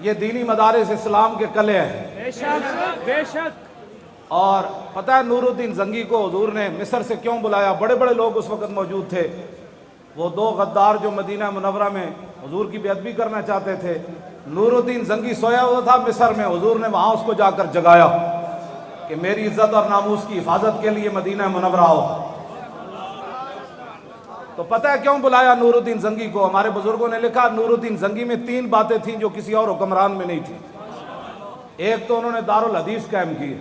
یہ دینی مدارس اسلام کے کلے ہیں۔ بے شک بے شک۔ اور پتہ ہے نور الدین زنگی کو حضور نے مصر سے کیوں بلایا؟ بڑے بڑے لوگ اس وقت موجود تھے، وہ دو غدار جو مدینہ منورہ میں حضور کی بے ادبی کرنا چاہتے تھے۔ نور الدین زنگی سویا ہوا تھا مصر میں، حضور نے وہاں اس کو جا کر جگایا کہ میری عزت اور ناموس کی حفاظت کے لیے مدینہ منورہ آؤ۔ تو پتہ ہے کیوں بلایا نور الدین زنگی کو؟ ہمارے بزرگوں نے لکھا نور الدین زنگی میں 3 باتیں تھیں جو کسی اور حکمران میں نہیں تھی۔ ایک تو انہوں نے دارالحدیث قائم کی،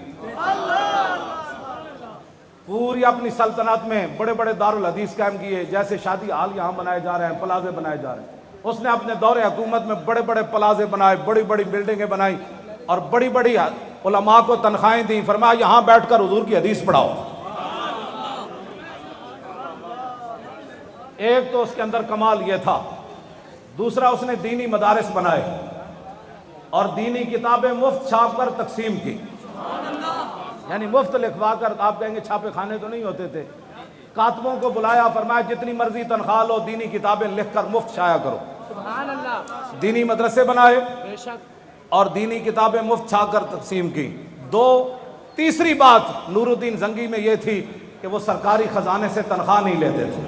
پوری اپنی سلطنت میں بڑے بڑے دارالحدیث قائم کیے، جیسے شادی ہال یہاں بنائے جا رہے ہیں، پلازے بنائے جا رہے ہیں۔ اس نے اپنے دور حکومت میں بڑے بڑے پلازے بنائے، بڑی بڑی بلڈنگیں بنائی، اور بڑی بڑی علماء کو تنخواہیں دیں، فرمایا یہاں بیٹھ کر حضور کی حدیث پڑھاؤ۔ ایک تو اس کے اندر کمال یہ تھا۔ دوسرا اس نے دینی مدارس بنائے اور دینی کتابیں مفت چھاپ کر تقسیم کی، یعنی مفت لکھوا کر۔ آپ کہیں گے چھاپے خانے تو نہیں ہوتے تھے؟ کاتبوں کو بلایا، فرمایا جتنی مرضی تنخواہ لو، دینی کتابیں لکھ کر مفت شائع کرو۔ سبحان اللہ۔ دینی مدرسے بنائے بے شک۔ اور دینی کتابیں مفت چھا کر تقسیم کی۔ تیسری بات نور الدین زنگی میں یہ تھی کہ وہ سرکاری خزانے سے تنخواہ نہیں لیتے تھے۔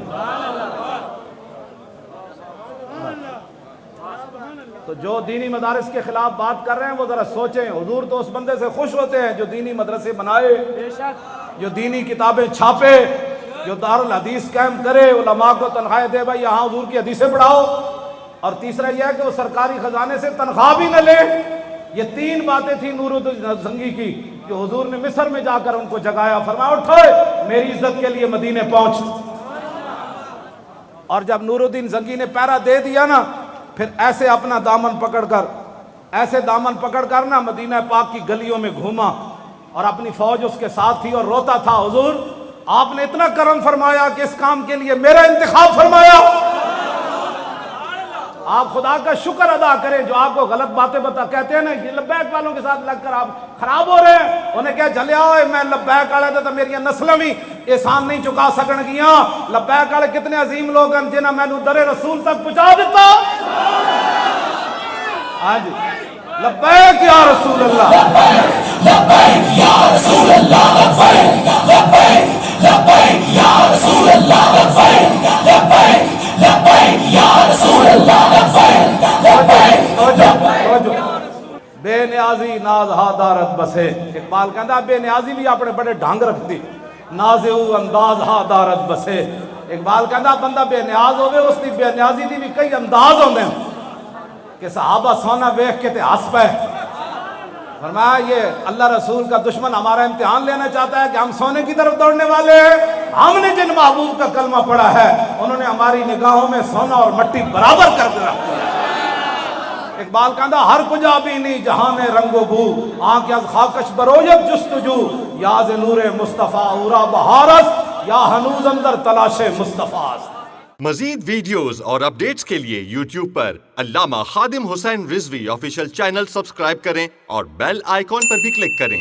تو جو دینی مدارس کے خلاف بات کر رہے ہیں وہ ذرا سوچیں، حضور تو اس بندے سے خوش ہوتے ہیں جو دینی مدرسے بنائے، بے شک۔ جو دینی کتابیں چھاپے، جو دارالحدیث قائم کرے، علماء کو تنخواہیں دے، بھائی یہاں حضور کی حدیثیں پڑھاؤ۔ اور تیسرا یہ ہے کہ وہ سرکاری خزانے سے تنخواہ بھی نہ لے۔ یہ 3 باتیں تھیں نور الدین زنگی کی جو حضور نے مصر میں جا کر ان کو جگایا، فرمایا اٹھو میری عزت کے لیے مدینے پہنچ۔ اور جب نور الدین زنگی نے پہرا دے دیا نا، پھر ایسے اپنا دامن پکڑ کر نا مدینہ پاک کی گلیوں میں گھوما، اور اپنی فوج اس کے ساتھ تھی، اور روتا تھا، حضور آپ نے اتنا کرم فرمایا کہ اس کام کے لیے میرا انتخاب فرمایا۔ آپ خدا کا شکر ادا کریں جو آپ کو غلط باتیں کہتے ہیں نا، یہ لبیک والوں کے ساتھ لگ کر آپ خراب ہو رہے ہیں۔ انہیں کہا جلیا ہوئے میں لبیک آلے تھا میری نسلیں بھی احسان نہیں چکا سکن گیاں۔ لبیک آلے کتنے عظیم لوگ ہیں جنہیں میں نے در رسول تک پہنچا دیتا۔ ہاں جی، لبیک یا رسول اللہ، لبیک یا رسول اللہ، لبیک لبیک یا رسول اللہ، لبیک لبیک یا رسول اللہ، بے نیازی ناز ہا دارت بسے۔ اقبال کہتا بے نیازی بھی اپنے بڑے ڈھنگ رکھ دی، ناز او انداز ہا دارت بسے۔ اقبال کہتا بندہ بے نیاز ہوئے، اس دی بے نیازی دی بھی کئی انداز ہوندے ہیں کہ صحابہ سونا ویکھ کے تے ہس پے۔ فرمایا یہ اللہ رسول کا دشمن ہمارا امتحان لینا چاہتا ہے کہ ہم سونے کی طرف دوڑنے والے ہیں۔ ہم نے جن محبوب کا کلمہ پڑھا ہے انہوں نے ہماری نگاہوں میں سونا اور مٹی برابر کر کے رکھا ہے۔ اقبال کہتا ہر کجا بھی نہیں جہاں میں رنگ و بو، آنکھ از خاکش برویت جستجو، یاز نور مصطفیٰ اورا بہارست، یا ہنوز اندر تلاش مصطفیٰ است۔ مزید ویڈیوز اور اپڈیٹس کے لیے یوٹیوب پر علامہ Khadim Hussain Rizvi official channel subscribe کریں اور بیل آئیکن پر بھی کلک کریں۔